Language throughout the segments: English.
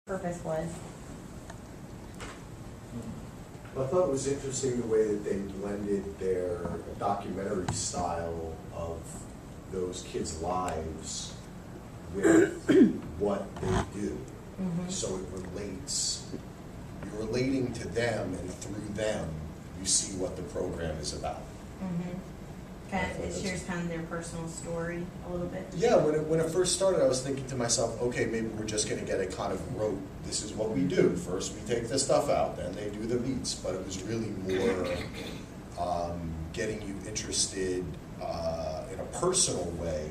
purpose was. I thought it was interesting the way that they blended their documentary style of those kids' lives with what they do. Mm-hmm. So it relates, you're relating to them, and through them, you see what the program is about. Mm-hmm. It shares kind of their personal story a little bit. Yeah, when it first started, I was thinking to myself, okay, maybe we're just going to get a kind of rote, this is what we do. First we take the stuff out, then they do the beats. But it was really more getting you interested in a personal way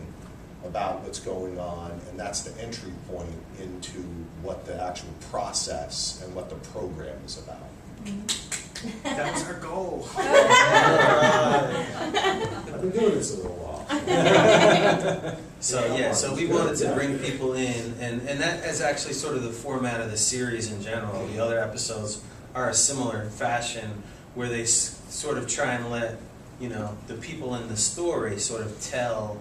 about what's going on, and that's the entry point into what the actual process and what the program is about. Mm-hmm. That's our goal. I've been doing this a little while. So we wanted to bring people in, and that is actually sort of the format of the series in general. The other episodes are a similar fashion, where they sort of try and let, the people in the story sort of tell,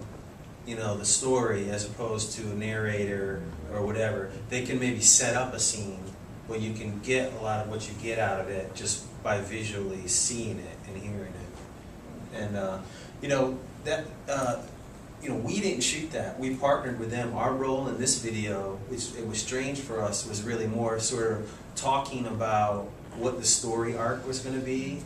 the story, as opposed to a narrator or whatever. They can maybe set up a scene, but you can get a lot of what you get out of it just by visually seeing it and hearing it. And we didn't shoot that. We partnered with them. Our role in this video, it was strange for us, was really more sort of talking about what the story arc was going to be,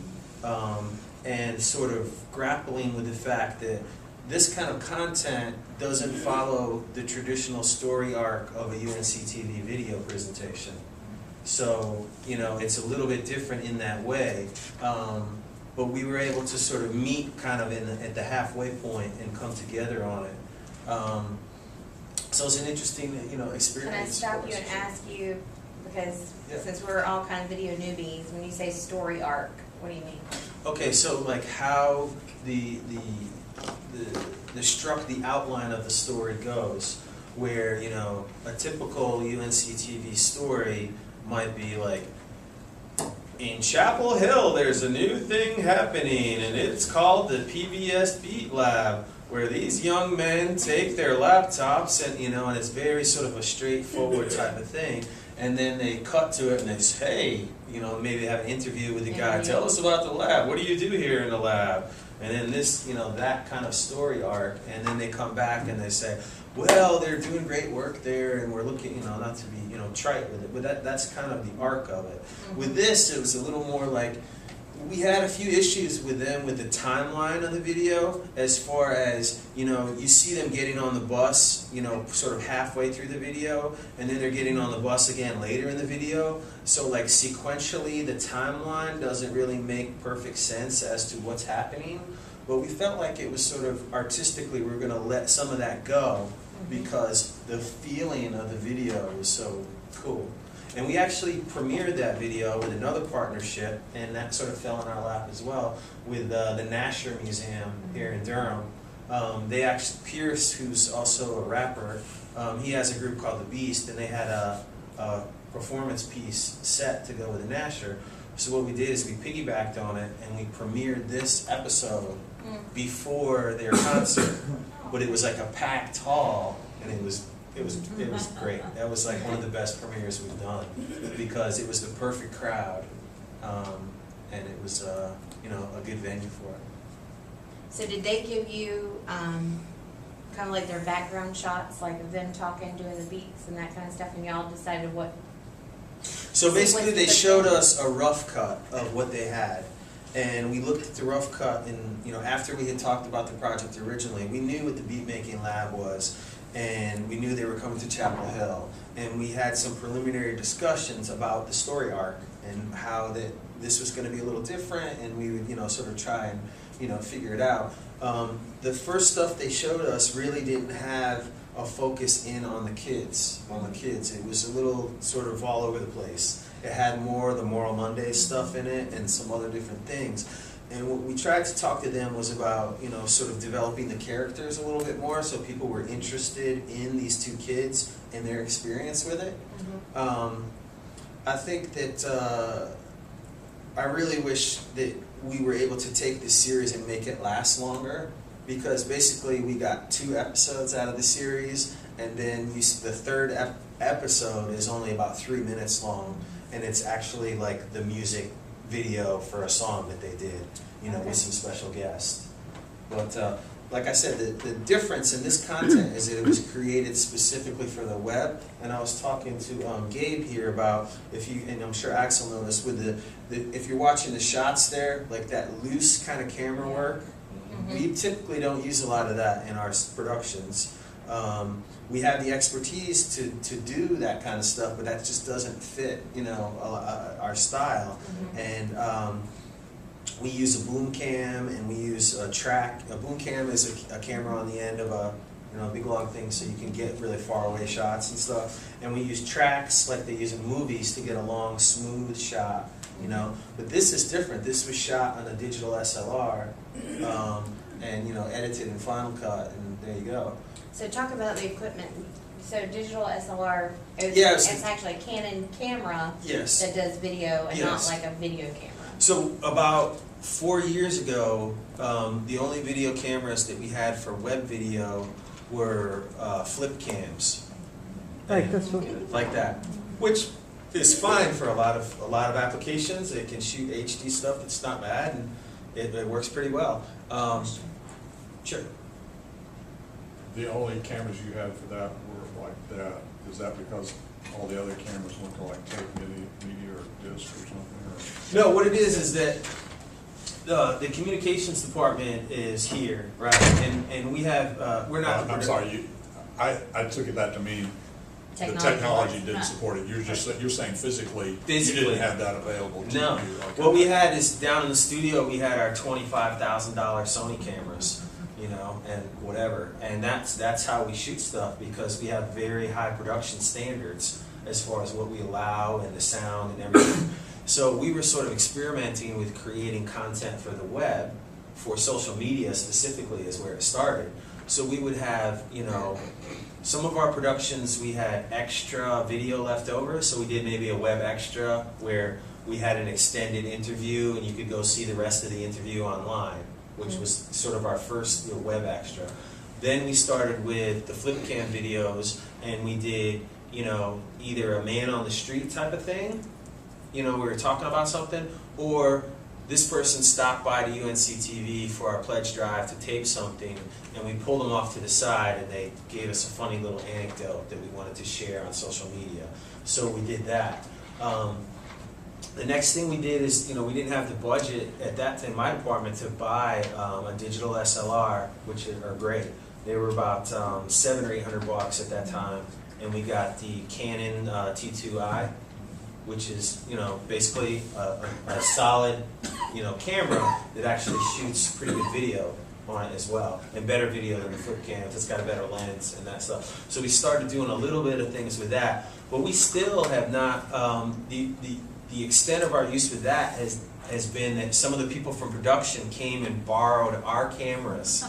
and sort of grappling with the fact that this kind of content doesn't follow the traditional story arc of a UNCTV video presentation. So, it's a little bit different in that way. But we were able to sort of meet kind of at the halfway point and come together on it. So it's an interesting, experience. Can I stop you and ask you, because since we're all kind of video newbies, when you say story arc, what do you mean? Okay, so like how the outline of the story goes, where, a typical UNCTV story might be like, in Chapel Hill, there's a new thing happening, and it's called the PBS Beat Lab, where these young men take their laptops, and and it's very sort of a straightforward type of thing. And then they cut to it, and they say, hey, maybe they have an interview with the guy. Tell us about the lab. What do you do here in the lab? And then this, that kind of story arc. And then they come back and they say, well, they're doing great work there, and we're looking, not to be, trite with it, but that's kind of the arc of it. Mm-hmm. With this, it was a little more like, we had a few issues with them with the timeline of the video, as far as, you see them getting on the bus, sort of halfway through the video, and then they're getting on the bus again later in the video. So like sequentially, the timeline doesn't really make perfect sense as to what's happening. But we felt like it was sort of artistically, we're going to let some of that go, because the feeling of the video was so cool. And we actually premiered that video with another partnership, and that sort of fell in our lap as well, with the Nasher Museum here in Durham. They actually, Pierce, who's also a rapper, he has a group called The Beast, and they had a performance piece set to go with the Nasher. So what we did is we piggybacked on it, and we premiered this episode before their concert. But it was like a packed hall, and it was great. That was like one of the best premieres we've done, because it was the perfect crowd, and it was a good venue for it. So did they give you kind of like their background shots, like of them talking, doing the beats and that kind of stuff, and y'all decided what? So basically, they showed us a rough cut of what they had. And we looked at the rough cut, and after we had talked about the project originally, we knew what the beat making lab was, and we knew they were coming to Chapel Hill, and we had some preliminary discussions about the story arc and how that this was going to be a little different, and we would sort of try and figure it out. The first stuff they showed us really didn't have a focus in on the kids. It was a little sort of all over the place. It had more of the Moral Monday stuff in it and some other different things. And what we tried to talk to them was about, sort of developing the characters a little bit more, so people were interested in these two kids and their experience with it. Mm-hmm. I think that I really wish that we were able to take this series and make it last longer, because basically we got 2 episodes out of the series, and then the third episode is only about 3 minutes long, and it's actually like the music video for a song that they did, you know, Okay. with some special guests. But like I said, the difference in this content is that it was created specifically for the web. And I was talking to Gabe here about, if you, and I'm sure Axel noticed, with if you're watching the shots there, like that loose kind of camera work, we typically don't use a lot of that in our productions. We have the expertise to do that kind of stuff, but that just doesn't fit, you know, our style. And we use a boom cam, and we use a track. A boom cam is a camera on the end of a, you know, big long thing, so you can get really far away shots and stuff. And we use tracks like they use in movies to get a long, smooth shot, you know. But this is different. This was shot on a digital SLR, and, you know, edited in Final Cut, and there you go. So talk about the equipment. So digital SLR, Yes. it's actually a Canon camera Yes. that does video and Yes. not like a video camera. So about 4 years ago, the only video cameras that we had for web video were flip cams. Like this one? Like that, which is fine for a lot of applications. It can shoot HD stuff that's not bad, and it works pretty well. Sure. The only cameras you had for that were like that. Is that because all the other cameras went to like tape media or disc or something? Or? No, what it is that the communications department is here, right? And we have we're not. I'm sorry. I took it that to mean the technology didn't support it. You're saying physically you didn't have that available to No. you. Okay. What we had is down in the studio we had our $25,000 Sony cameras, you know, and whatever. And that's how we shoot stuff, because we have very high production standards as far as what we allow and the sound and everything. So we were sort of experimenting with creating content for the web, for social media specifically is where it started. So we would have, you know, some of our productions we had extra video left over, so we did maybe a web extra where we had an extended interview and you could go see the rest of the interview online, which was sort of our first web extra. Then we started with the flip cam videos, and we did, you know, either a man on the street type of thing, you know, we were talking about something, or this person stopped by to UNCTV for our pledge drive to tape something, and we pulled them off to the side and they gave us a funny little anecdote that we wanted to share on social media. So we did that. The next thing we did is, you know, we didn't have the budget at that time in my department to buy a digital SLR, which are great. They were about $700 or $800 at that time, and we got the Canon T2i, which is, you know, basically a solid, you know, camera that actually shoots pretty good video on it as well, and better video than the flip cams. It's got a better lens and that stuff. So we started doing a little bit of things with that, but we still have not. The extent of our use with that has been that some of the people from production came and borrowed our cameras,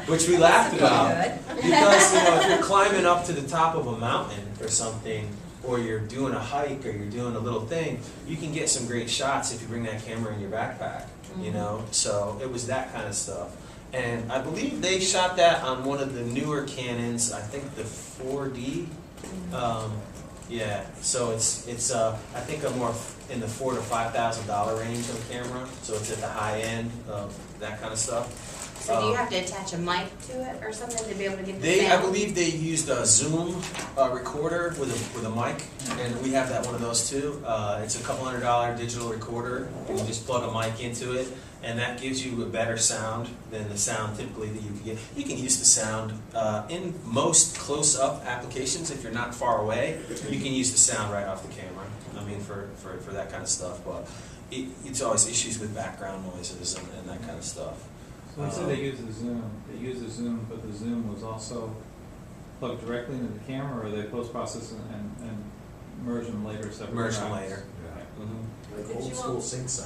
which we laughed about, because, you know, if you're climbing up to the top of a mountain or something, or you're doing a hike, or you're doing a little thing, you can get some great shots if you bring that camera in your backpack, you know? So it was that kind of stuff. And I believe they shot that on one of the newer Canons, I think the 4D. Yeah, so it's I think a more in the $4,000 to $5,000 range of camera, so it's at the high end of that kind of stuff. So do you have to attach a mic to it or something to be able to get the I sound? believe they used a Zoom recorder with a mic, and we have that one of those too. It's a couple $100 digital recorder, and you just plug a mic into it, and that gives you a better sound than the sound typically that you can get. You can use the sound in most close-up applications if you're not far away. You can use the sound right off the camera. I mean, for that kind of stuff, but it's always issues with background noises and that kind of stuff. So you said they use the Zoom. They use the Zoom, but the Zoom was also plugged directly into the camera, or they post-process and merge them later separately? Merge them later. Okay. Mm-hmm. Like old school sync sign.